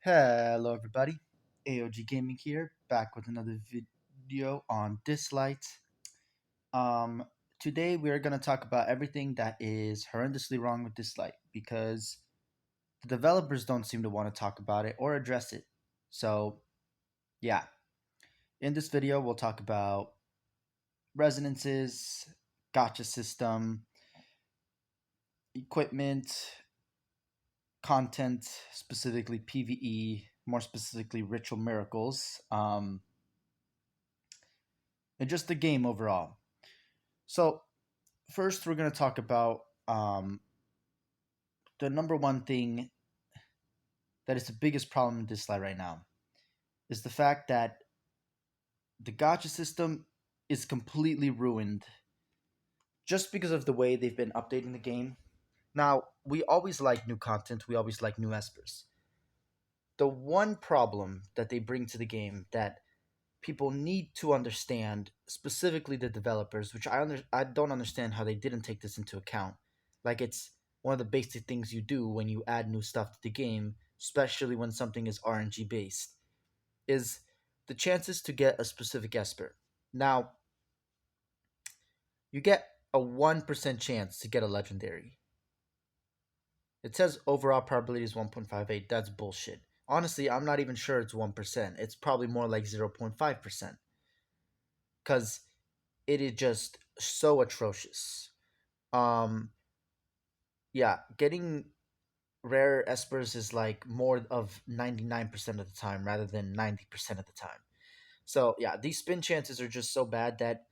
Hello, everybody. AOG Gaming here, back with another video on Dislyte. Um, Today we are going to talk about everything that is horrendously wrong with Dislyte because the developers don't seem to want to talk about it or address it. So, yeah, in this video we'll talk about resonances, gotcha system, equipment, content, specifically PvE, more specifically ritual miracles. And just the game overall. So, first, we're going to talk about the number one thing that is the biggest problem in Dislyte right now is the fact that the gotcha system is completely ruined just because of the way they've been updating the game. Now, we always like new content, we always like new espers. The one problem that they bring to the game that people need to understand, specifically the developers, which I don't understand how they didn't take this into account. Like it's one of the basic things you do when you add new stuff to the game, especially when something is RNG based, is the chances to get a specific Esper. Now, you get a 1% chance to get a legendary. It says overall probability is 1.58. That's bullshit. Honestly, I'm not even sure it's 1%. It's probably more like 0.5%. Because it is just so atrocious. Um, yeah, getting rare espers is like more of 99% of the time rather than 90% of the time. So yeah, these spin chances are just so bad that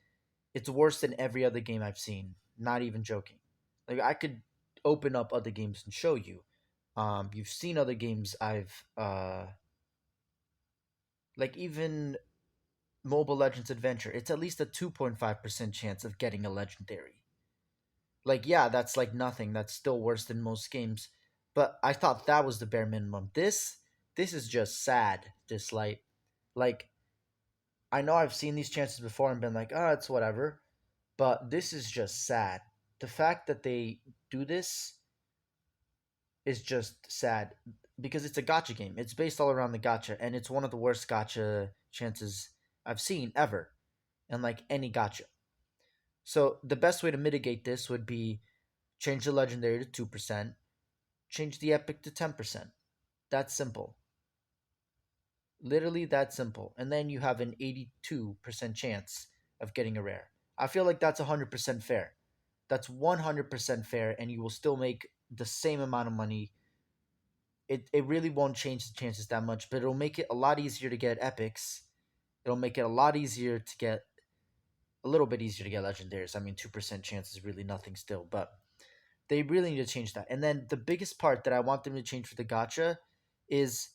it's worse than every other game I've seen. Not even joking. Like I could open up other games and show you. You've seen other games I've like even Mobile Legends Adventure. It's at least a 2.5% chance of getting a legendary. Like, yeah, that's like nothing. That's still worse than most games. But I thought that was the bare minimum. This is just sad, Dislyte. Like, I know I've seen these chances before and been like, oh, it's whatever. But this is just sad. The fact that they do this is just sad. Because it's a gotcha game. It's based all around the gotcha, and it's one of the worst gotcha chances I've seen ever. And like any gotcha. So the best way to mitigate this would be change the legendary to 2%, change the epic to 10%. That's simple. Literally that simple. And then you have an 82% chance of getting a rare. I feel like that's 100% fair. That's 100% fair, and you will still make the same amount of money. It really won't change the chances that much, but it'll make it a lot easier to get epics. It'll make it a lot easier to get a little bit easier to get legendaries. I mean, 2% chance is really nothing still, but they really need to change that. And then the biggest part that I want them to change for the gacha is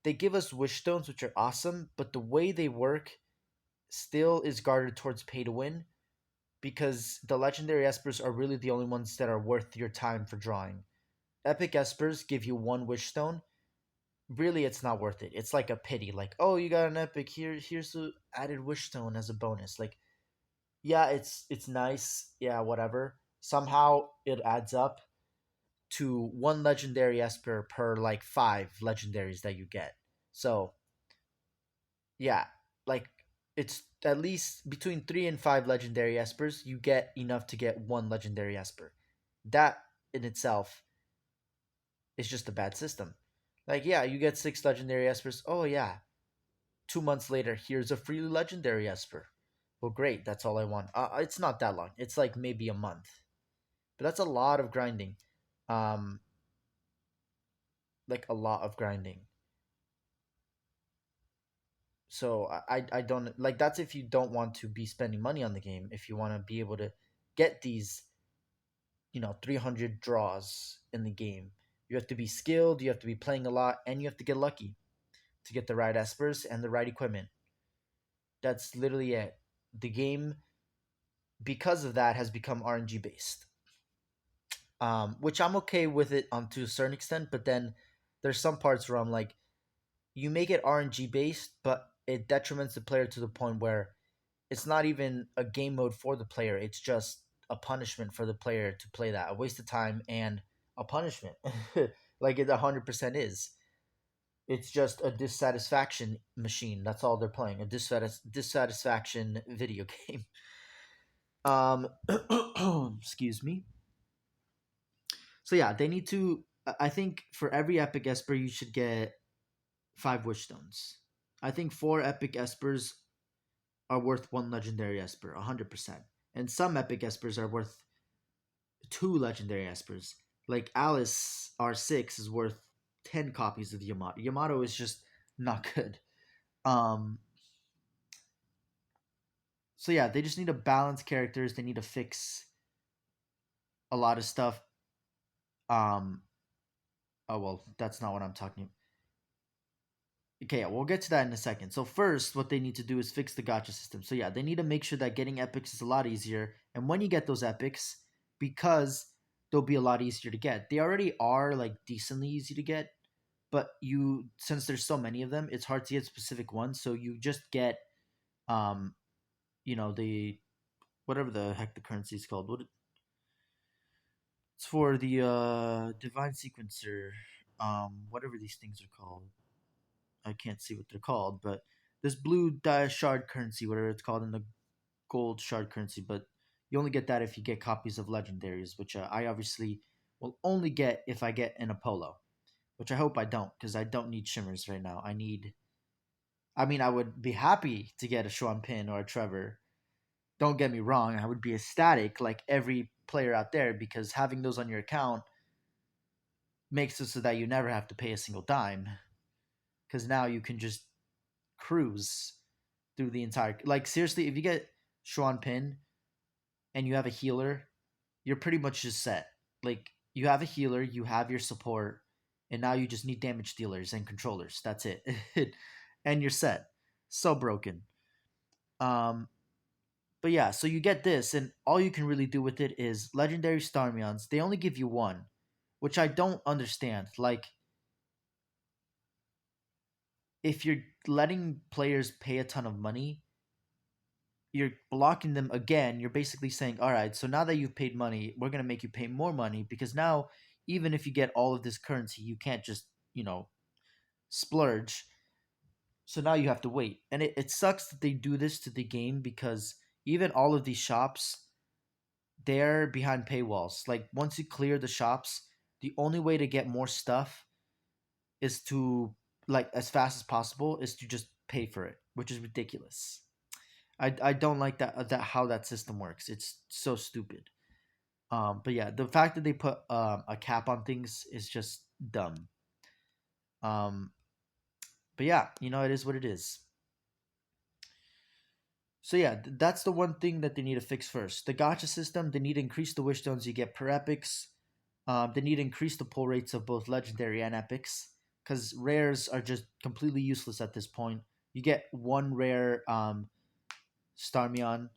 they give us wish stones, which are awesome, but the way they work still is guarded towards pay to win because the legendary espers are really the only ones that are worth your time for drawing. Epic espers give you one wish stone. Really, it's not worth it. It's like a pity. Like, oh, you got an epic here. Here's the added wish stone as a bonus. Like, yeah, it's nice. Yeah, whatever. Somehow it adds up to one legendary esper per like five legendaries that you get. So yeah, like it's at least between 3 and 5 legendary espers, you get enough to get one legendary esper. That in itself is just a bad system. Like yeah, you get 6 legendary espers. Oh yeah, 2 months later, here's a free legendary esper. Well, great. That's all I want. It's not that long. It's like maybe a month, but that's a lot of grinding. Um, like a lot of grinding. So I don't like that's if you don't want to be spending money on the game. If you want to be able to get these 300 draws in the game, you have to be skilled, you have to be playing a lot, and you have to get lucky to get the right espers and the right equipment. That's literally it. The game, because of that, has become RNG based, which I'm okay with it to a certain extent. But then there's some parts where I'm like, you make it RNG based, but it detriments the player to the point where it's not even a game mode for the player. It's just a punishment for the player to play that. A waste of time and a punishment. Like it 100% is. It's just a dissatisfaction machine. That's all they're playing. A dissatisfaction video game. Um, excuse me. So yeah, they need to. I think for every epic esper, you should get 5 wish stones. I think 4 epic espers are worth 1 legendary esper, 100%. And some epic espers are worth 2 legendary espers. Like Alice R6 is worth 10 copies of Yamato. Yamato is just not good. Um, so yeah, they just need to balance characters. They need to fix a lot of stuff. Um, oh well, that's not what I'm talking. Okay, yeah, we'll get to that in a second. So first, what they need to do is fix the gotcha system. So yeah, they need to make sure that getting epics is a lot easier. And when you get those epics, because they'll be a lot easier to get. They already are like decently easy to get, but you since there's so many of them, it's hard to get specific ones. So you just get um, the whatever the heck the currency is called. It's for the divine sequencer. Whatever these things are called. I can't see what they're called, but this blue shard currency, whatever it's called, and the gold shard currency. But you only get that if you get copies of legendaries, which I obviously will only get if I get an Apollo, which I hope I don't, because I don't need shimmers right now. I need. I mean, I would be happy to get a Sean Pin or a Trevor. Don't get me wrong, I would be ecstatic like every player out there because having those on your account makes it so that you never have to pay a single dime because now you can just cruise through the entire like seriously if you get Shuan Pin and you have a healer, you're pretty much just set. Like you have a healer, you have your support, and now you just need damage dealers and controllers. That's it. And you're set. So broken. Um but yeah, so you get this and all you can really do with it is legendary Starmions. They only give you one, which I don't understand. Like if you're letting players pay a ton of money, you're blocking them again. You're basically saying, all right, so now that you've paid money, we're going to make you pay more money because now, even if you get all of this currency, you can't just, splurge. So now you have to wait. And it sucks that they do this to the game because even all of these shops, they're behind paywalls. Like once you clear the shops, the only way to get more stuff is to, like, as fast as possible, is to just pay for it, which is ridiculous. I don't like that how that system works. It's so stupid. But yeah, the fact that they put a cap on things is just dumb. Um, but yeah, it is what it is. So yeah, that's the one thing that they need to fix first. The gotcha system. They need to increase the wish stones you get per epics. They need to increase the pull rates of both legendary and epics because rares are just completely useless at this point. You get one rare Starmion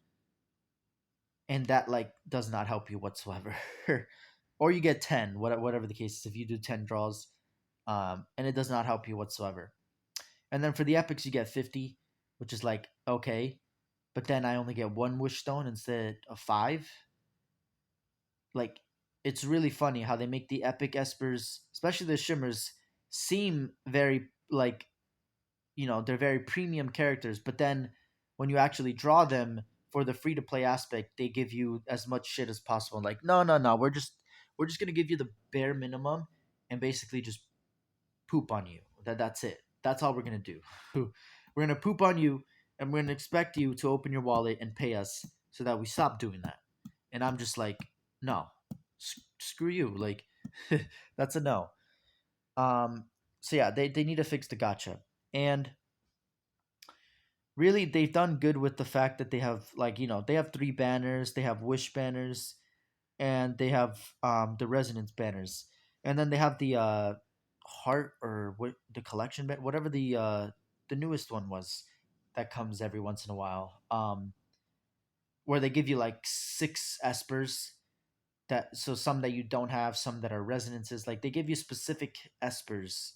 and that like does not help you whatsoever. Or you get 10, whatever the case is. If you do 10 draws, and it does not help you whatsoever. And then for the epics, you get 50, which is like okay, but then I only get one wish stone instead of 5. Like it's really funny how they make the epic espers, especially the shimmers, seem very like they're very premium characters, but then when you actually draw them for the free to play aspect, they give you as much shit as possible. Like, no, no, no, we're just gonna give you the bare minimum and basically just poop on you. That's it. That's all we're gonna do. We're gonna poop on you and we're gonna expect you to open your wallet and pay us so that we stop doing that. And I'm just like, no, screw you. Like, that's a no. Um, so yeah, they need to fix the gotcha. And really they've done good with the fact that they have like they have 3 banners, they have wish banners, and they have the resonance banners, and then they have the heart or what the collection whatever the newest one was that comes every once in a while, where they give you like 6 espers, that so some that you don't have, some that are resonances, like they give you specific espers.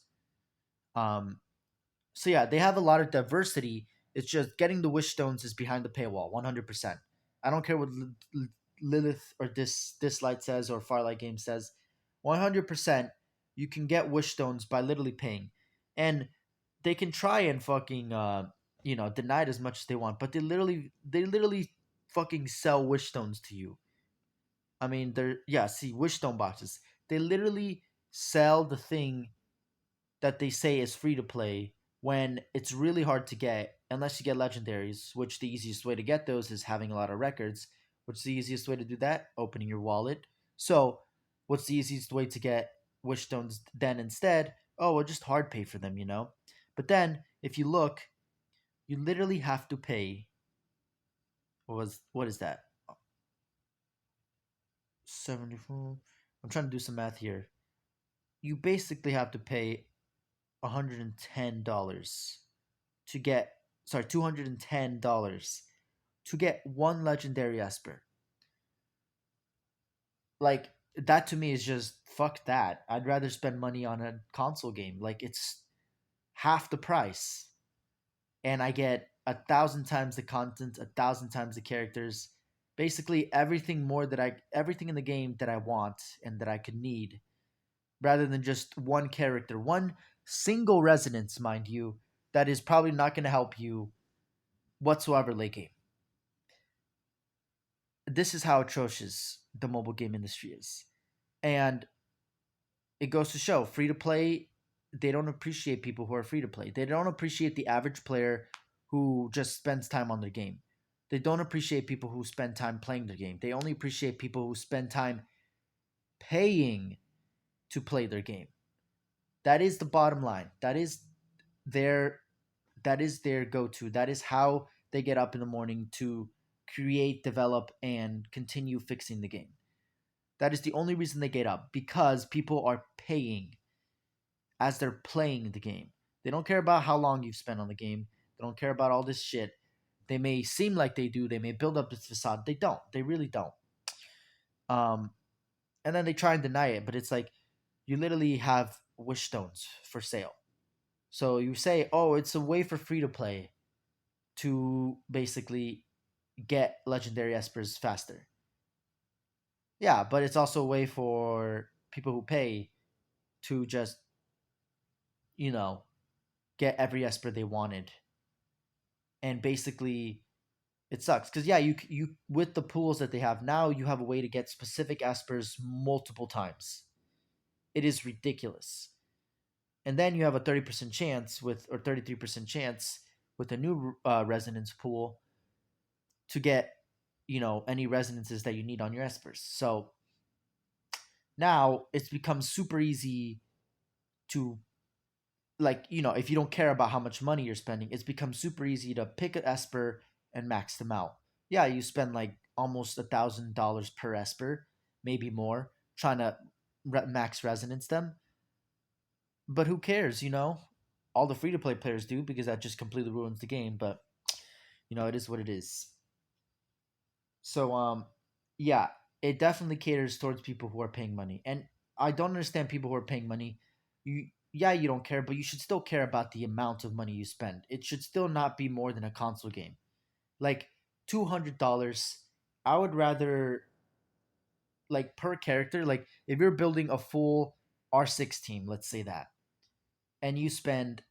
um so yeah, they have a lot of diversity. It's just getting the wish stones is behind the paywall, 100%. I don't care what Lilith or Dislyte says or Farlight Game says. 100%, you can get wish stones by literally paying. And they can try and fucking deny it as much as they want, but they literally fucking sell wish stones to you. I mean, they're yeah, see, wish stone boxes. They literally sell the thing that they say is free to play when it's really hard to get unless you get legendaries, which the easiest way to get those is having a lot of records. What's the easiest way to do that? Opening your wallet. So, what's the easiest way to get wish stones then instead? Oh, well, just hard pay for them, you know? But then, if you look, you literally have to pay. What is that? 74. I'm trying to do some math here. You basically have to pay $110 to get sorry $210 to get one legendary Esper. Like that to me is just fuck that. I'd rather spend money on a console game. Like it's half the price, and I get 1,000 times the content, 1,000 times the characters, basically everything in the game that I want and that I could need, rather than just one character, one single resonance, mind you, that is probably not going to help you whatsoever late game. This is how atrocious the mobile game industry is. And it goes to show free to play, they don't appreciate people who are free to play. They don't appreciate the average player who just spends time on their game. They don't appreciate people who spend time playing their game. They only appreciate people who spend time paying to play their game. That is the bottom line. Their that is their go-to. That is how they get up in the morning to create, develop, and continue fixing the game. That is the only reason they get up, because people are paying as they're playing the game. They don't care about how long you've spent on the game. They don't care about all this shit. They may seem like they do. They may build up this facade. They don't. They really don't. Um, and then they try and deny it, but it's like you literally have wish stones for sale. So you say, "Oh, it's a way for free to play to basically get legendary espers faster." Yeah, but it's also a way for people who pay to just, you know, get every esper they wanted. And basically it sucks cuz yeah, you with the pools that they have now, you have a way to get specific espers multiple times. It is ridiculous. And then you have a 30% chance with or 33% chance with a new resonance pool to get, any resonances that you need on your espers. So now it's become super easy to, like, if you don't care about how much money you're spending, it's become super easy to pick an esper and max them out. Yeah, you spend like almost $1,000 per esper, maybe more, trying to max resonance them. But who cares? All the free to play players do, because that just completely ruins the game. But it is what it is. So yeah, it definitely caters towards people who are paying money. And I don't understand people who are paying money. You don't care, but you should still care about the amount of money you spend. It should still not be more than a console game. Like $200, I would rather, like, per character, like if you're building a full R6 team, let's say that, and you spend,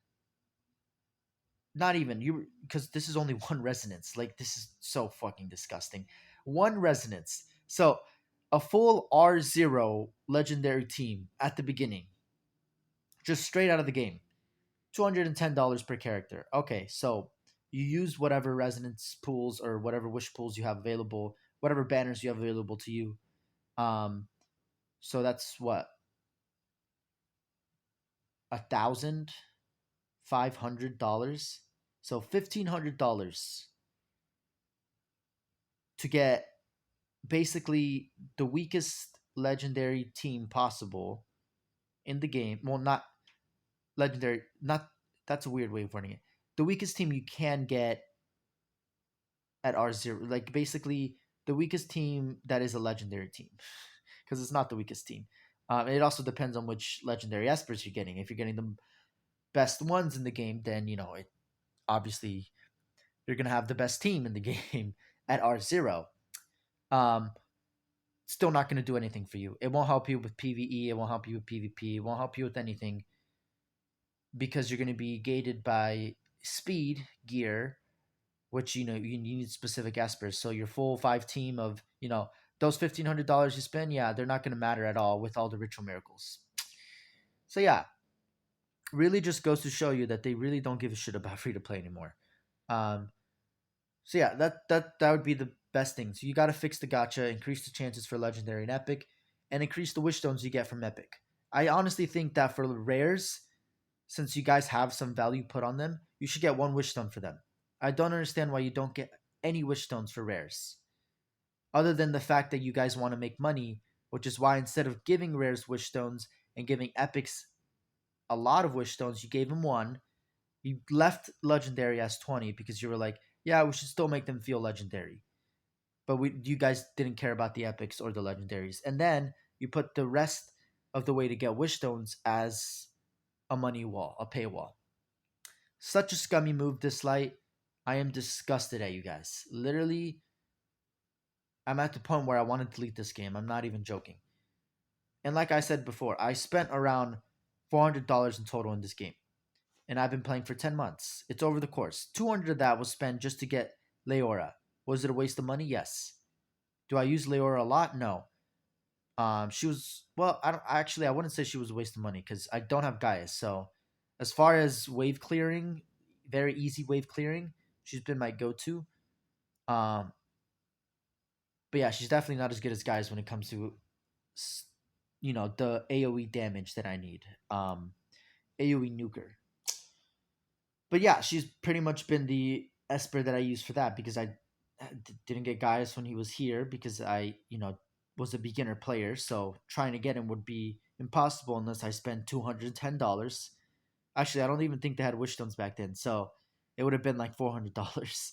not even you, because this is only one resonance. Like, this is so fucking disgusting. One resonance. So a full R0 legendary team at the beginning, just straight out of the game, $210 per character. Okay, so you use whatever resonance pools or whatever wish pools you have available, whatever banners you have available to you. Um, so that's what, 1,500 dollars. So $1,500 to get basically the weakest legendary team possible in the game. Well, not legendary, not that's a weird way of wording it. The weakest team you can get at R0, like basically the weakest team that is a legendary team, because it's not the weakest team. It also depends on which legendary espers you're getting. If you're getting the best ones in the game, then it obviously you're gonna have the best team in the game at R0. Um, Still not gonna do anything for you. It won't help you with PVE. It won't help you with PvP. It won't help you with anything. because you're going to be gated by speed gear, which you need specific espers. So your full five team of those $1,500 you spend, yeah, they're not going to matter at all with all the ritual miracles. So yeah, really just goes to show you that they really don't give a shit about free to play anymore. Um, so yeah, that would be the best thing. So you got to fix the gacha, increase the chances for legendary and epic, and increase the wish stones you get from epic. I honestly think that for rares, since you guys have some value put on them, you should get one wish stone for them. I don't understand why you don't get any wish stones for rares, other than the fact that you guys want to make money, which is why instead of giving rares wish stones and giving epics a lot of wish stones, you gave them one. You left legendary as 20 because you were like, yeah, we should still make them feel legendary. But you guys didn't care about the epics or the legendaries. And then you put the rest of the way to get wish stones as a money wall, a paywall. Such a scummy move, Dislyte. I am disgusted at you guys. Literally, I'm at the point where I want to delete this game. I'm not even joking. And like I said before, I spent around $400 in total in this game. And I've been playing for 10 months. It's over the course. 200 of that was spent just to get Leora. Was it a waste of money? Yes. Do I use Leora a lot? No. She was I don't actually I wouldn't say she was a waste of money because I don't have Gaius. So as far as wave clearing, very easy wave clearing, she's been my go-to. Um, but yeah, she's definitely not as good as Gaius when it comes to the AoE damage that I need. AoE nuker. But yeah, she's pretty much been the Esper that I use for that because I didn't get Gaius when he was here because I was a beginner player, so trying to get him would be impossible unless I spent $210. Actually, I don't even think they had wish stones back then, so it would have been like $400.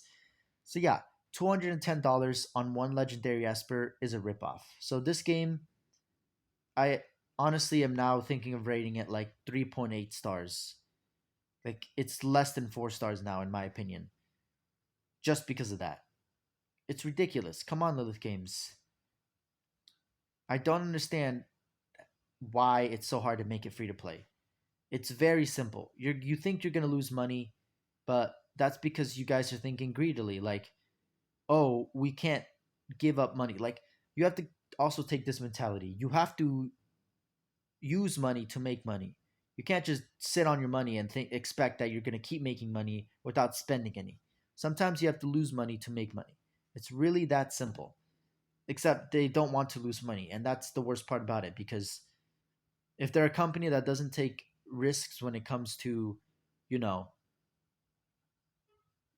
So yeah, $210 on one legendary Esper is a ripoff. So this game, I honestly am now thinking of rating it like 3.8 stars. Like it's less than 4 stars now, in my opinion, just because of that. It's ridiculous. Come on, Lilith Games. I don't understand why it's so hard to make it free to play. It's very simple. You think you're gonna lose money, but that's because you guys are thinking greedily. Like, oh, we can't give up money. Like, you have to also take this mentality. You have to use money to make money. You can't just sit on your money and expect that you're gonna keep making money without spending any. Sometimes you have to lose money to make money. It's really that simple. Except they don't want to lose money, and that's the worst part about it because if they're a company that doesn't take risks when it comes to, you know,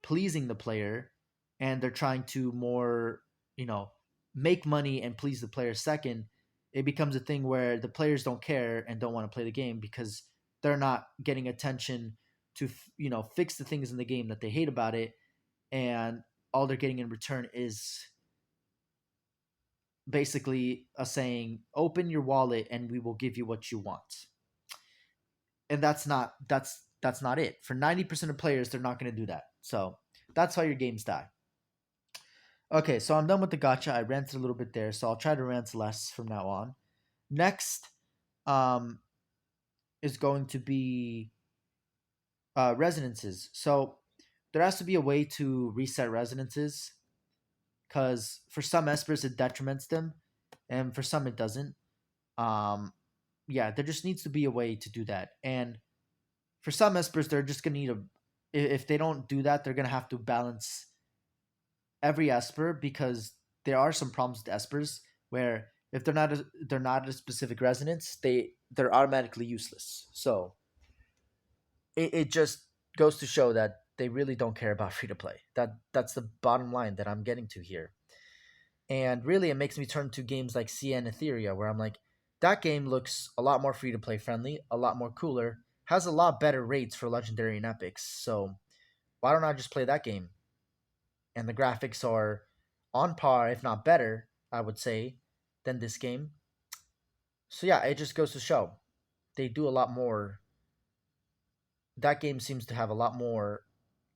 pleasing the player, and they're trying to more, you know, make money and please the player second, it becomes a thing where the players don't care and don't want to play the game because they're not getting attention to, fix the things in the game that they hate about it, and all they're getting in return is basically a saying, open your wallet and we will give you what you want. And that's not it. For 90% of players, they're not going to do that. So that's how your games die. Okay, so I'm done with the gotcha. I ranted a little bit there, so I'll try to rant less from now on. Next um, is going to be resonances. So there has to be a way to reset resonances because for some espers it detriments them, and for some it doesn't. Um, yeah, there just needs to be a way to do that. And for some espers, they're just gonna need a. If they don't do that, they're gonna have to balance every esper because there are some problems with espers where if they're not a specific resonance, they're automatically useless. So it just goes to show that they really don't care about free to play. That's the bottom line that I'm getting to here. And really, it makes me turn to games like CN Etheria, where I'm like, that game looks a lot more free to play friendly, a lot more cooler, has a lot better rates for legendary and epics. So why don't I just play that game? And the graphics are on par, if not better, I would say, than this game. So yeah, it just goes to show they do a lot more. That game seems to have a lot more,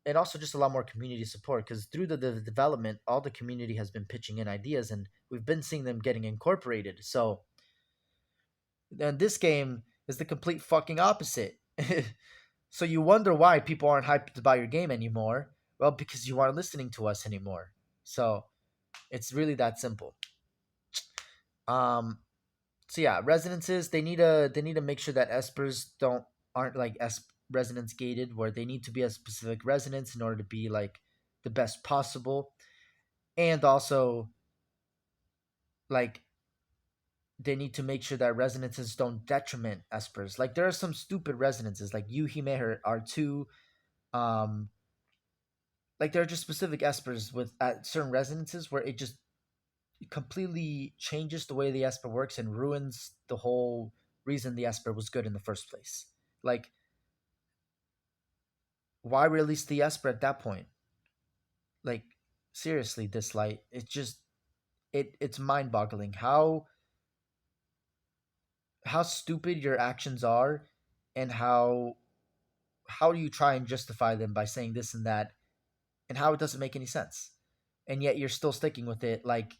and also just a lot more community support because through the development, all the community has been pitching in ideas, and we've been seeing them getting incorporated. So, and this game is the complete fucking opposite. So you wonder why people aren't hyped about your game anymore. Well, because you aren't listening to us anymore. So it's really that simple. Um, so yeah, resonances they need to make sure that espers don't aren't like resonance gated, where they need to be a specific resonance in order to be like the best possible, and also like they need to make sure that resonances don't detriment espers. Like there are some stupid resonances like Yuhime are two. Um, like there are just specific espers with at certain resonances where it just completely changes the way the esper works and ruins the whole reason the esper was good in the first place. Like, why release the esper at that point? Like, seriously, Dislyte, it just it's mind boggling how stupid your actions are, and how do you try and justify them by saying this and that, and how it doesn't make any sense, and yet you're still sticking with it like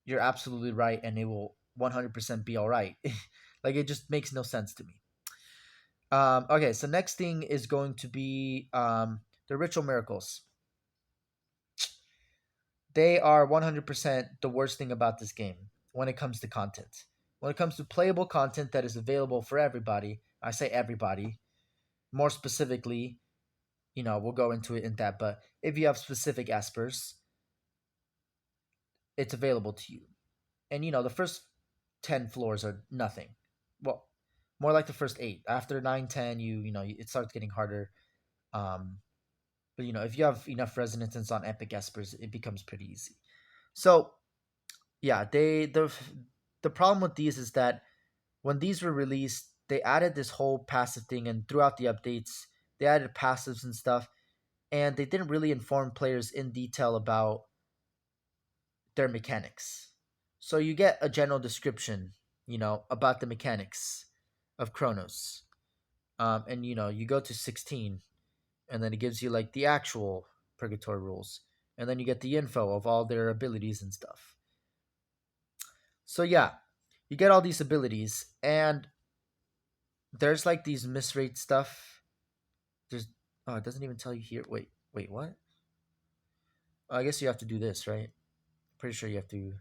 you're absolutely right and it will 100% be all right. Like it just makes no sense to me. Okay, so next thing is going to be the ritual miracles. They are 100% the worst thing about this game when it comes to content. When it comes to playable content that is available for everybody, I say everybody. More specifically, we'll go into it in that, but if you have specific espers, it's available to you. And the first 10 floors are nothing. Well, more like the first 8. After 9, 10, it starts getting harder. Um, but if you have enough resonances on epic espers, it becomes pretty easy. So yeah, the problem with these is that when these were released, they added this whole passive thing, and throughout the updates, they added passives and stuff, and they didn't really inform players in detail about their mechanics. So you get a general description, about the mechanics of Chronos. And you go to 16, and then it gives you like the actual purgatory rules, and then you get the info of all their abilities and stuff. So yeah, you get all these abilities, and there's like these misrate stuff. There's it doesn't even tell you here. Wait, what? I guess you have to do this, right? Pretty sure you have to.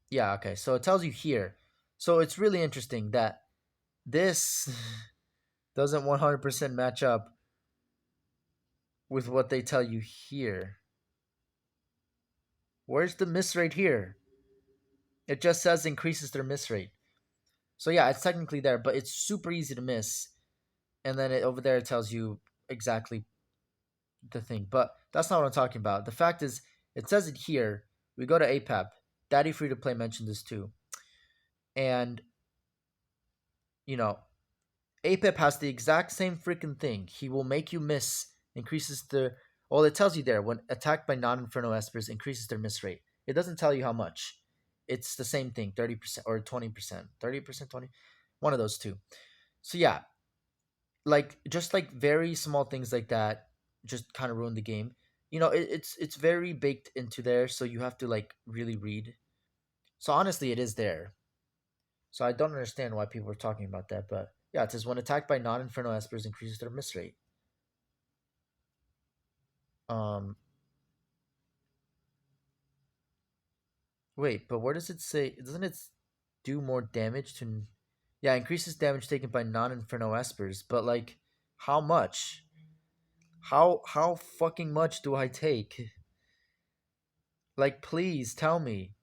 Yeah, okay. So it tells you here. So it's really interesting that this doesn't 100% match up with what they tell you here. Where's the miss rate here? It just says increases their miss rate. So yeah, it's technically there, but it's super easy to miss. And then over there it tells you exactly the thing. But that's not what I'm talking about. The fact is, it says it here. We go to APAP. Daddy Free to Play mentioned this too. And, you know, APAP has the exact same freaking thing. He will make you miss, increases the. Well, it tells you there when attacked by non Inferno Espers, increases their miss rate. It doesn't tell you how much. It's the same thing, 30% or 20%. 30%, 20? One of those two. So, yeah, like just like very small things like that just kind of ruin the game. It's very baked into there, so you have to like really read. So honestly, it is there. So I don't understand why people are talking about that, but yeah, it says when attacked by non-inferno espers increases their miss rate. Um, wait, but where does it say? Doesn't it do more damage to? Yeah, increases damage taken by non-inferno espers, but like, how much? How fucking much do I take? Like, please tell me.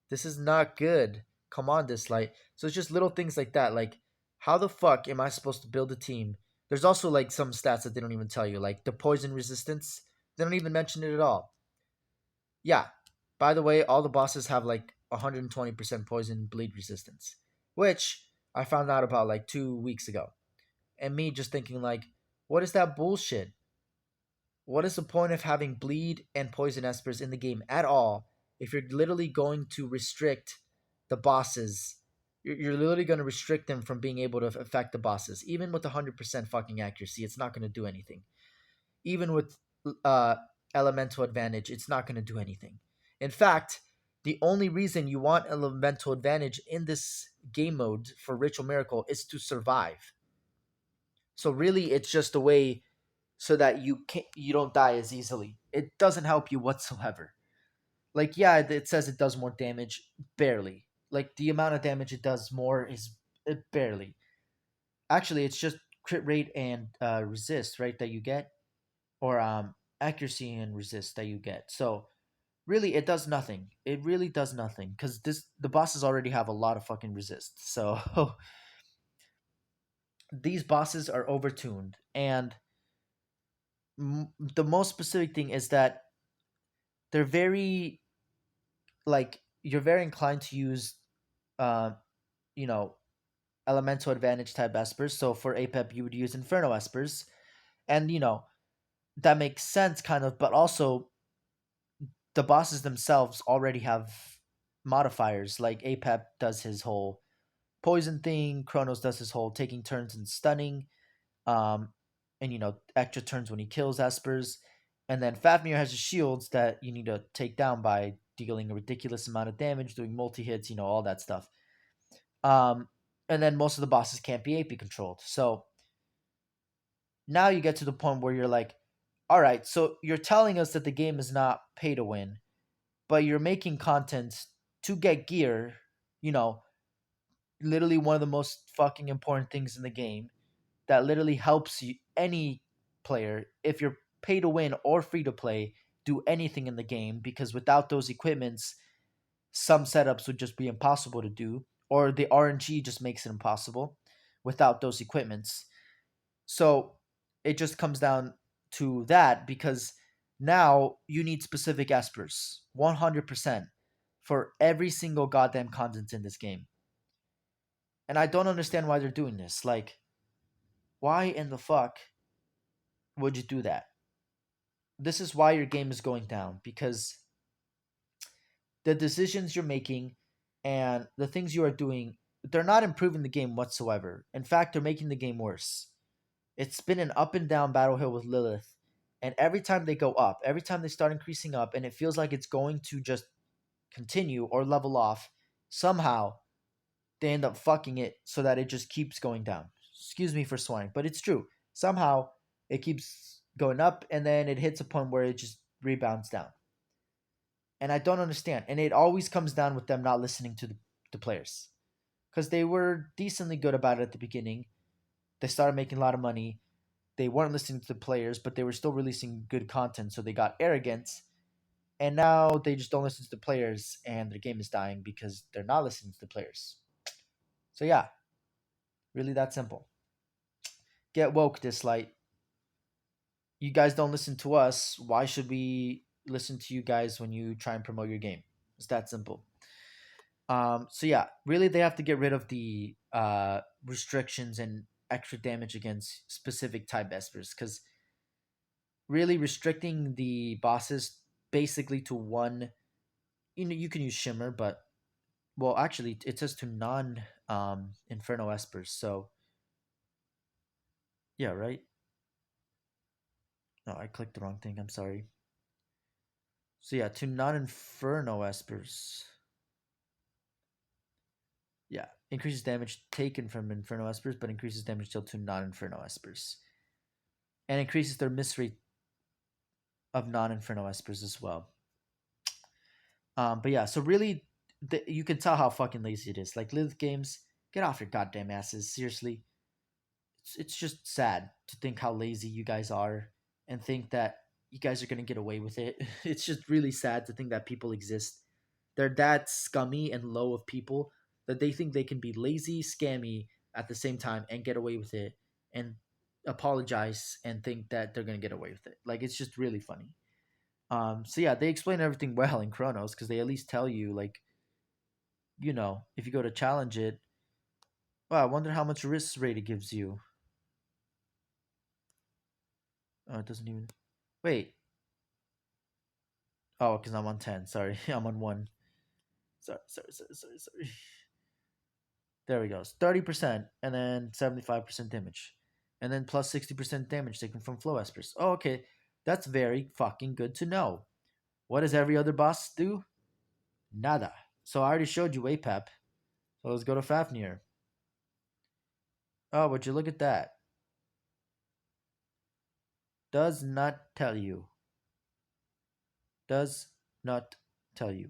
This is not good. Come on, Dislyte. So it's just little things like that. Like, how the fuck am I supposed to build a team? There's also like some stats that they don't even tell you, like the poison resistance. They don't even mention it at all. Yeah. By the way, all the bosses have like 120% poison bleed resistance, which I found out about like 2 weeks ago. And me just thinking like, what is that bullshit? What is the point of having bleed and poison espers in the game at all if you're literally going to restrict the bosses? You're literally going to restrict them from being able to affect the bosses. Even with 100% fucking accuracy, it's not going to do anything. Even with uh, elemental advantage, it's not going to do anything. In fact, the only reason you want elemental advantage in this game mode for Ritual Miracle is to survive. So really, it's just a way so that you don't die as easily. It doesn't help you whatsoever. Like, yeah, it says it does more damage, barely. Like, the amount of damage it does more is barely. Actually, it's just crit rate and resist, right, that you get, or accuracy and resist that you get. So really, it does nothing. It really does nothing because the bosses already have a lot of fucking resist. So these bosses are overtuned, and the most specific thing is that they're very, like, you're very inclined to use uh you know elemental advantage type espers. So for apep you would use inferno espers, and that makes sense kind of, but also the bosses themselves already have modifiers. Like apep does his whole poison thing, Kronos does his whole taking turns and stunning, um and extra turns when he kills espers, and then Fafnir has his shields that you need to take down by dealing a ridiculous amount of damage, doing multi hits, all that stuff. um and then most of the bosses can't be AP controlled. So now you get to the point where you're like, all right, so you're telling us that the game is not pay to win, but you're making content to get gear, you know, literally one of the most fucking important things in the game that literally helps you, any player, if you're pay to win or free to play, do anything in the game, because without those equipments, some setups would just be impossible to do, or the RNG just makes it impossible without those equipments. So it just comes down to that, because now you need specific espers 100% for every single goddamn content in this game. And I don't understand why they're doing this. Like, why in the fuck would you do that? This is why your game is going down, because the decisions you're making and the things you are doing, they're not improving the game whatsoever. In fact, they're making the game worse. It's been an up and down battle hill with Lilith, and every time they go up, every time they start increasing up, and it feels like it's going to just continue or level off, somehow they end up fucking it so that it just keeps going down. Excuse me for swearing, but it's true. Somehow it keeps going up, and then it hits a point where it just rebounds down. And I don't understand. And it always comes down with them not listening to the players, because they were decently good about it at the beginning. They started making a lot of money. They weren't listening to the players, but they were still releasing good content, so they got arrogant. And now they just don't listen to the players, and their game is dying because they're not listening to the players. So yeah, really that simple. Get woke, Dislyte. You guys don't listen to us. Why should we listen to you guys when you try and promote your game? It's that simple. So yeah, really they have to get rid of the restrictions and extra damage against specific type espers, because really restricting the bosses basically to one, you can use shimmer, but well, actually it says to non inferno espers. So yeah, right. No, I clicked the wrong thing, I'm sorry. So yeah, to non inferno espers. Yeah, increases damage taken from inferno espers, but increases damage dealt to non inferno espers, and increases their miss rate of non inferno espers as well. But yeah, so really, you can tell how fucking lazy it is. Like, Lilith games, get off your goddamn asses. Seriously, it's just sad to think how lazy you guys are, and think that you guys are gonna get away with it. It's just really sad to think that people exist. They're that scummy and low of people that they think they can be lazy, scammy at the same time and get away with it, and apologize and think that they're gonna get away with it. Like, it's just really funny. So yeah, they explain everything well in Chronos, because they at least tell you, like, if you go to challenge it, wow, I wonder how much risk rate it gives you. Oh, it doesn't even. Wait. Oh, because I'm on 10. Sorry, I'm on 1. Sorry. There we go. 30%, and then 75% damage. And then plus 60% damage taken from flow espers. Oh, okay. That's very fucking good to know. What does every other boss do? Nada. So I already showed you APEP. So let's go to Fafnir. Oh, would you look at that? Does not tell you. Does not tell you.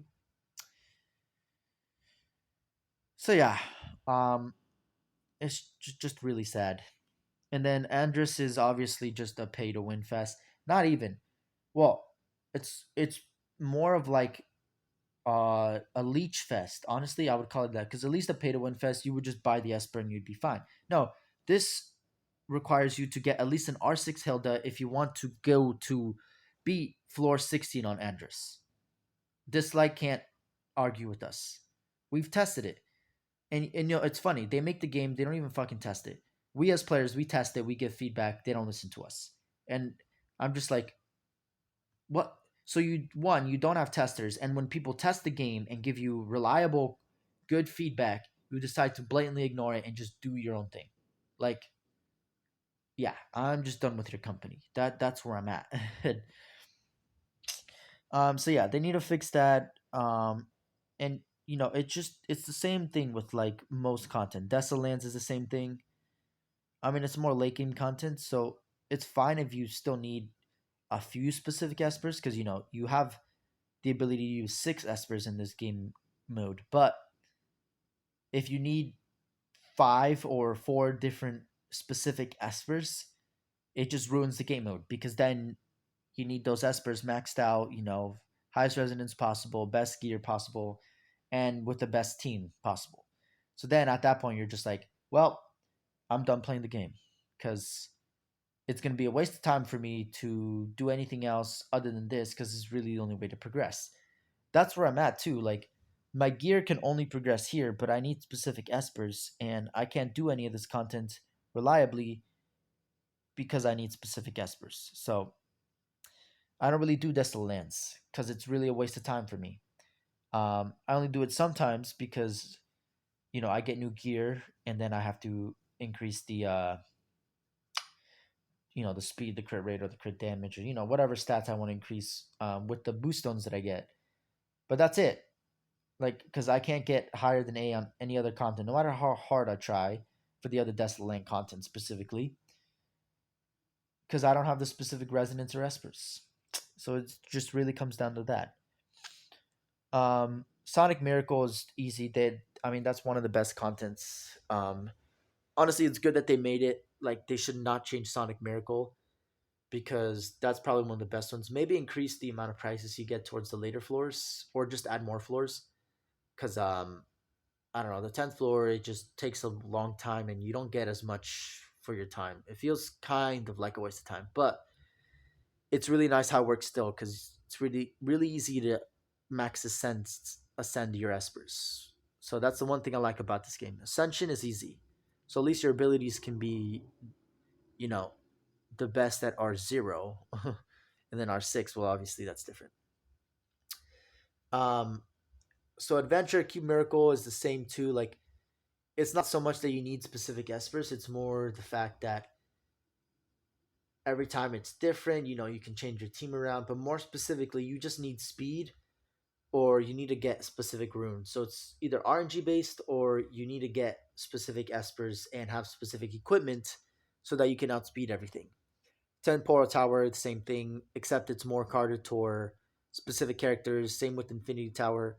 So yeah, um, it's just really sad. And then Andrus is obviously just a pay to win fest. Not even. Well, it's more of like a leech fest. Honestly, I would call it that because at least a pay to win fest, you would just buy the Esper and you'd be fine. No, this requires you to get at least an R6 Hilda if you want to go to beat floor 16 on Andrus. Dislyte can't argue with us. We've tested it. And you know, it's funny. They make the game, they don't even fucking test it. We as players, we test it, we give feedback, they don't listen to us. And I'm just like, what? So you don't have testers, and when people test the game and give you reliable, good feedback, you decide to blatantly ignore it and just do your own thing. Like, yeah, I'm just done with your company. That's where I'm at. So yeah, they need to fix that. And you know, it's the same thing with like most content. Lands is the same thing. I mean, it's more late game content, so it's fine if you still need a few specific espers because you know you have the ability to use 6 espers in this game mode. But if you need 5 or 4 different specific espers, it just ruins the game mode because then you need those espers maxed out, you know, highest resonance possible, best gear possible, and with the best team possible. So then at that point, you're just like, well, I'm done playing the game because it's going to be a waste of time for me to do anything else other than this because it's really the only way to progress. That's where I'm at too. Like, my gear can only progress here, but I need specific espers, and I can't do any of this content reliably because I need specific espers. So I don't really do Desolate Lands because it's really a waste of time for me. I only do it sometimes because you know I get new gear and then I have to increase the you know the speed, the crit rate, or the crit damage, or you know whatever stats I want to increase with the boost stones that I get. But that's it. Like because I can't get higher than A on any other content, no matter how hard I try for the other Desolate Land content specifically, because I don't have the specific resonance or espers. So it just really comes down to that. Sonic Miracle is easy. I mean, that's one of the best contents. Honestly, it's good that they made it. Like, they should not change Sonic Miracle because that's probably one of the best ones. Maybe increase the amount of prizes you get towards the later floors, or just add more floors. Because I don't know, the 10th floor it just takes a long time, and you don't get as much for your time. It feels kind of like a waste of time, but it's really nice how it works still because it's really easy to max ascend your espers. So that's the one thing I like about this game. Ascension is easy, so at least your abilities can be, you know, the best at R0, and then R6. Well, obviously that's different. Um, so Adventure Cube Miracle is the same too. Like it's not so much that you need specific espers; it's more the fact that every time it's different. You know, you can change your team around, but more specifically, you just need speed or you need to get specific runes. So it's either RNG based or you need to get specific espers and have specific equipment so that you can outspeed everything. 10 Portal Tower, the same thing, except it's more carded to specific characters. Same with Infinity Tower.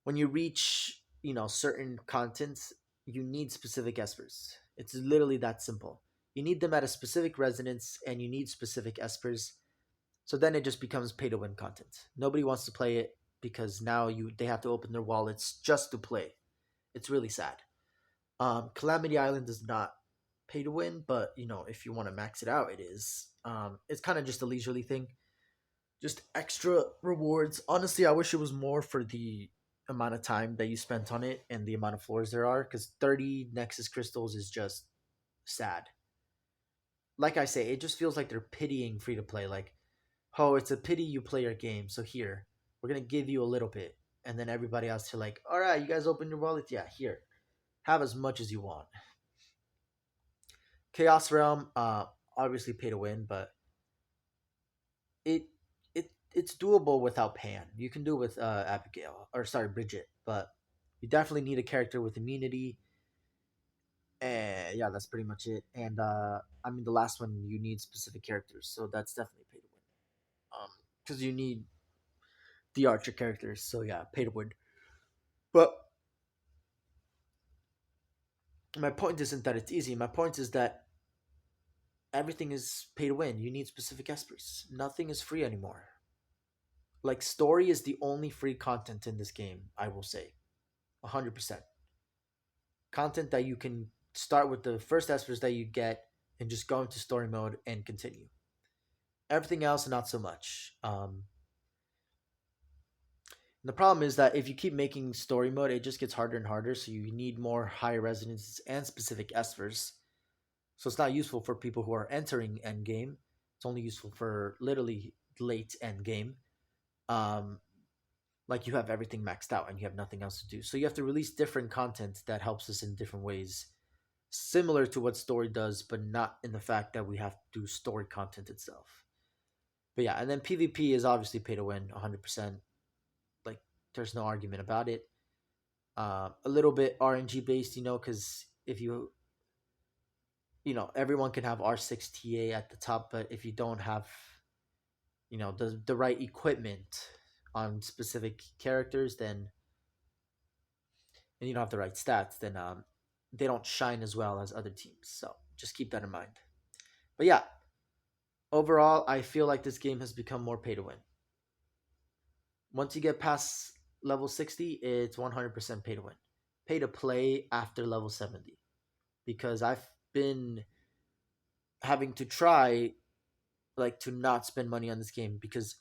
When you reach, you know, certain contents, you need specific espers. It's literally that simple. You need them at a specific resonance and you need specific espers. So then it just becomes pay to win content. Nobody wants to play it because now they have to open their wallets just to play. It's really sad. Calamity Island does not pay to win, but you know if you want to max it out, it is. It's kind of just a leisurely thing, just extra rewards. Honestly, I wish it was more for the amount of time that you spent on it and the amount of floors there are. Because 30 Nexus crystals is just sad. Like I say, it just feels like they're pitying free to play. Like, oh, it's a pity you play your game, so here we're gonna give you a little bit, and then everybody else to like, all right, you guys open your wallet, yeah, here, have as much as you want. Chaos Realm, obviously pay to win, but it it's doable without Pan. You can do it with Abigail, or sorry, Bridget, but You definitely need a character with immunity. And yeah, that's pretty much it. And I mean, the last one, you need specific characters, so that's definitely pay to win. Because you need the archer characters, so yeah, pay to win. But my point isn't that it's easy. My point is that everything is pay to win. You need specific espers. Nothing is free anymore. Like story is the only free content in this game. I will say, 100% content that you can start with the first espers that you get and just go into story mode and continue. Everything else, not so much. The problem is that if you keep making story mode, it just gets harder and harder. So you need more high resonances and specific espers. So it's not useful for people who are entering endgame. It's only useful for literally late endgame. Um, like you have everything maxed out and you have nothing else to do. So you have to release different content that helps us in different ways, similar to what story does, but not in the fact that we have to do story content itself. But yeah, and then PvP is obviously pay to win 100%. Like there's no argument about it. A little bit RNG based, because if everyone can have R6 TA at the top, but if you don't have, the right equipment on specific characters, then and you don't have the right stats, then they don't shine as well as other teams. So just keep that in mind. But yeah, overall, I feel like this game has become more pay to win. Once you get past level 60, it's 100% pay to win. Pay to play after level 70. Because I've been having to try like to not spend money on this game because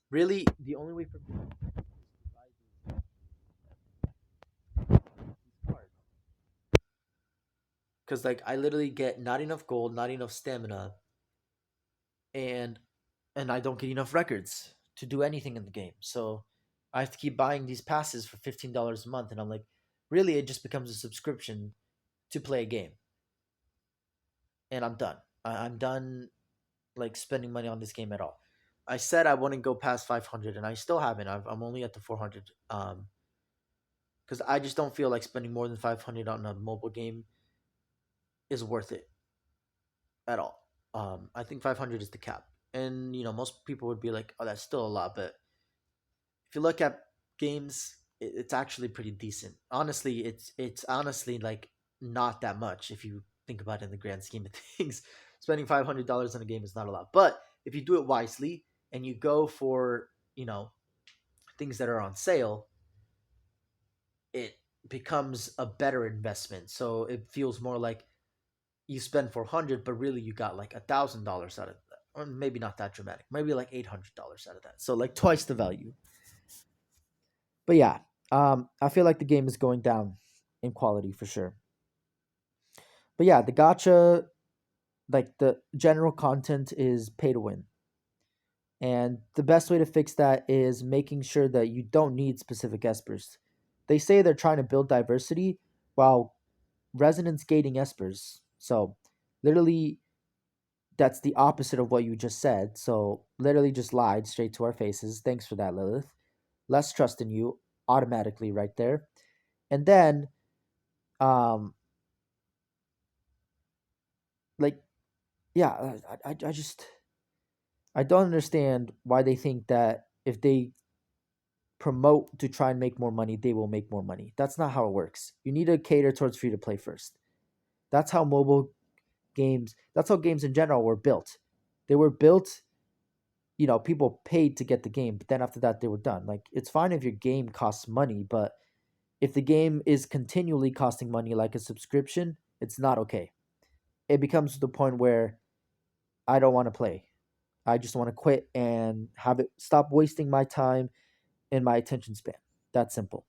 really the only way for me to buy these cards, because like I literally get not enough gold, not enough stamina, and I don't get enough records to do anything in the game. So I have to keep buying these passes for $15 a month, and I'm like, really, it just becomes a subscription to play a game, and I'm done. I'm done like spending money on this game at all. I said I wouldn't go past 500, and I still haven't. I'm only at the 400. Because I just don't feel like spending more than 500 on a mobile game is worth it at all. I think 500 is the cap, and most people would be like, "Oh, that's still a lot," but if you look at games, it's actually pretty decent. Honestly, it's honestly like not that much if you think about it in the grand scheme of things. Spending $500 on a game is not a lot, but if you do it wisely and you go for things that are on sale, it becomes a better investment. So it feels more like you spend 400, but really you got like $1,000 out of that, or maybe not that dramatic, maybe like $800 out of that. So like twice the value. But yeah, I feel like the game is going down in quality for sure. But yeah, the gotcha, like the general content is pay to win. And the best way to fix that is making sure that you don't need specific espers. They say they're trying to build diversity while resonance gating espers. So literally that's the opposite of what you just said. So literally just lied straight to our faces. Thanks for that, Lilith. Less trust in you automatically right there. And then um like yeah, I just I don't understand why they think that if they promote to try and make more money, they will make more money. That's not how it works. You need to cater towards free to play first. That's how mobile games, that's how games in general were built. They were built, people paid to get the game, but then after that they were done. Like it's fine if your game costs money, but if the game is continually costing money like a subscription, it's not okay. It becomes to the point where I don't want to play. I just want to quit and have it stop wasting my time and my attention span. That's simple.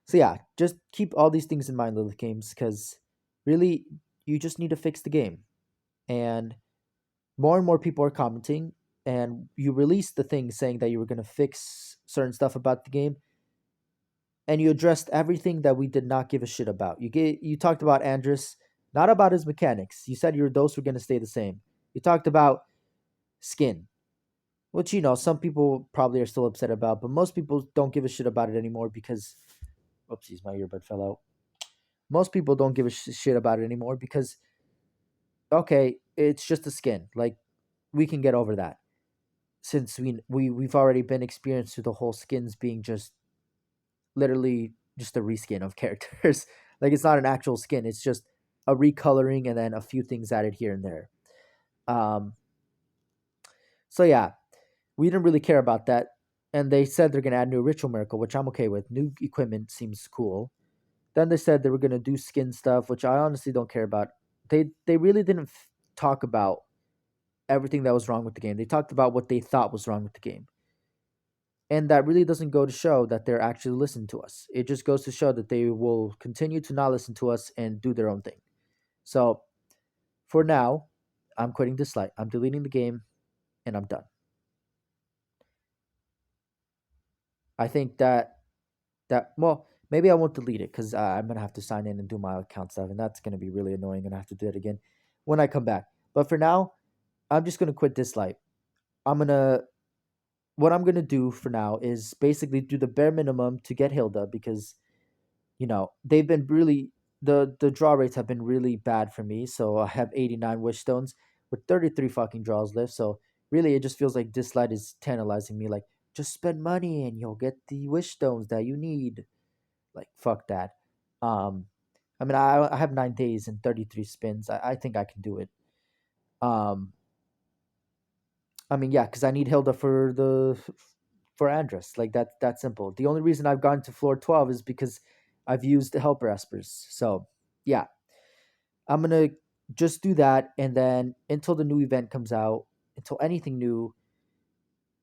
So yeah, just keep all these things in mind, Lilith Games, because really you just need to fix the game. And more people are commenting, and you released the thing saying that you were going to fix certain stuff about the game, and you addressed everything that we did not give a shit about. You talked about Andrus, not about his mechanics. You said those were going to stay the same. You talked about skin, which some people probably are still upset about, but most people don't give a shit about it anymore because Oopsies, my earbud fell out. Most people don't give a shit about it anymore because okay, it's just a skin. Like we can get over that since we've already been experienced to the whole skins being just literally just a reskin of characters. Like it's not an actual skin. It's just a recoloring and then a few things added here and there. Um, so yeah, we didn't really care about that. And they said they're gonna add new ritual miracle, which I'm okay with. New equipment seems cool. Then they said they were gonna do skin stuff, which I honestly don't care about. They really didn't talk about everything that was wrong with the game. They talked about what they thought was wrong with the game. And that really doesn't go to show that they're actually listening to us. It just goes to show that they will continue to not listen to us and do their own thing. So for now, I'm quitting Dislyte. I'm deleting the game and I'm done. I think that well, maybe I won't delete it because I'm gonna have to sign in and do my account stuff, and that's gonna be really annoying, and I have to do it again when I come back. But for now, I'm just gonna quit Dislyte. I'm gonna what I'm gonna do for now is basically do the bare minimum to get Hilda because they've been really the draw rates have been really bad for me. So I have 89 wish stones with 33 fucking draws left. So really, it just feels like Dislight is tantalizing me. Like just spend money and you'll get the wish stones that you need. Like fuck that. Um, I mean, I have 9 days and 33 spins. I think I can do it. Um, I mean, yeah, because I need Hilda for Andress. Like that simple. The only reason I've gone to floor 12 is because I've used the helper espers. So yeah, I'm gonna just do that, and then until the new event comes out, until anything new.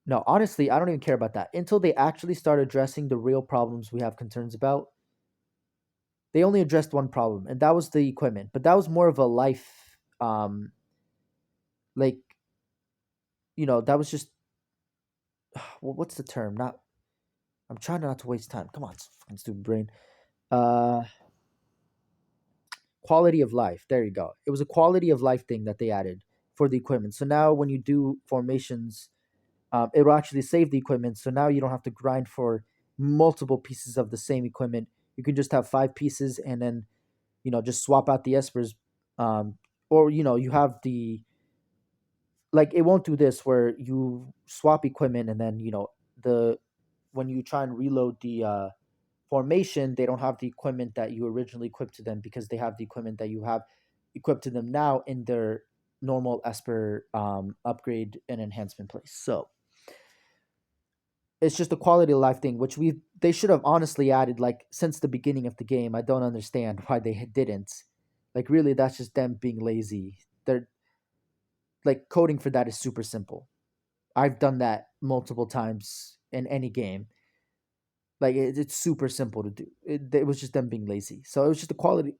No, honestly, I don't even care about that. Until they actually start addressing the real problems we have concerns about. They only addressed one problem, and that was the equipment. But that was more of a life, like that was just what's the term? Not I'm trying not to waste time. Come on, fucking stupid brain. Uh, Quality of life. There you go. It was a quality of life thing that they added for the equipment. So now when you do formations, it will actually save the equipment. So now you don't have to grind for multiple pieces of the same equipment. You can just have 5 pieces and then just swap out the espers. Or you have the like it won't do this where you swap equipment and then the when you try and reload the formation, they don't have the equipment that you originally equipped to them because they have the equipment that you have equipped to them now in their normal Esper upgrade and enhancement place. So it's just a quality of life thing, which they should have honestly added like since the beginning of the game. I don't understand why they didn't. Like really, that's just them being lazy. They're like coding for that is super simple. I've done that multiple times in any game. Like it's super simple to do. It was just them being lazy. So it was just the quality.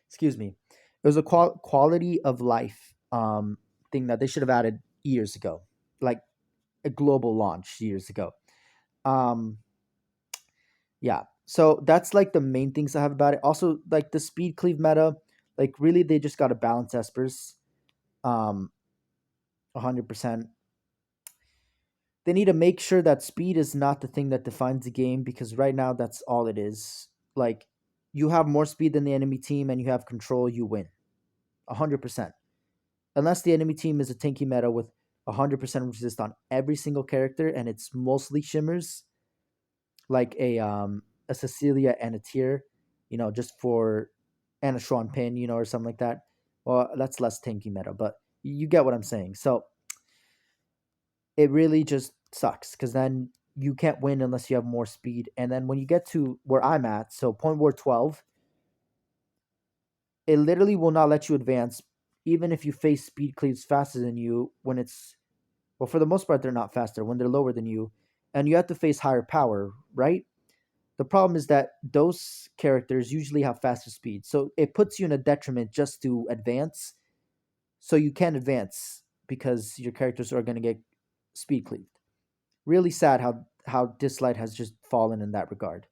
Excuse me. It was a quality of life thing that they should have added years ago, like a global launch years ago. Um, yeah. So that's like the main things I have about it. Also, like the speed cleave meta, like really they just got to balance espers, 100%. They need to make sure that speed is not the thing that defines the game because right now that's all it is. Like you have more speed than the enemy team and you have control, you win. 100%. Unless the enemy team is a tanky meta with 100% resist on every single character and it's mostly shimmers like a Cecilia and a Tier, just for and a Sean Pin, or something like that. Well, that's less tanky meta, but you get what I'm saying. So it really just sucks because then you can't win unless you have more speed. And then when you get to where I'm at, so point ward 12, it literally will not let you advance even if you face speed cleaves faster than you when it's well for the most part they're not faster when they're lower than you and you have to face higher power, right? The problem is that those characters usually have faster speed. So it puts you in a detriment just to advance. So you can't advance because your characters are going to get speed cleaved. Really sad how Dislight has just fallen in that regard.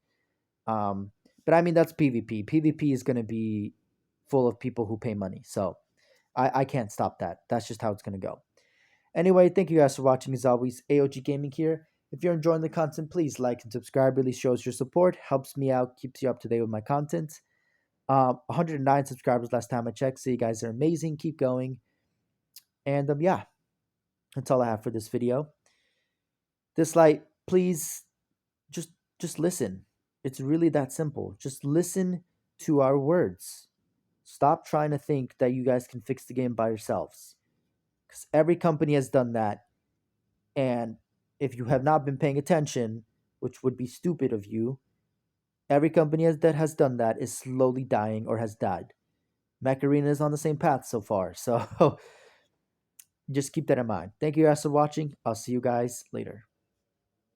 But I mean that's PvP. PvP is going to be full of people who pay money. So I can't stop that. That's just how it's going to go. Anyway, thank you guys for watching. As always, AOG Gaming here. If you're enjoying the content, please like and subscribe. Really shows your support, helps me out, keeps you up to date with my content. 109 subscribers last time I checked. So you guys are amazing. Keep going. And yeah, that's all I have for this video. Dislyte, please just just listen. It's really that simple. Just listen to our words. Stop trying to think that you guys can fix the game by yourselves. Because every company has done that. And if you have not been paying attention, which would be stupid of you, every company that has done that is slowly dying or has died. Macarena is on the same path so far. So just keep that in mind. Thank you guys for watching. I'll see you guys later.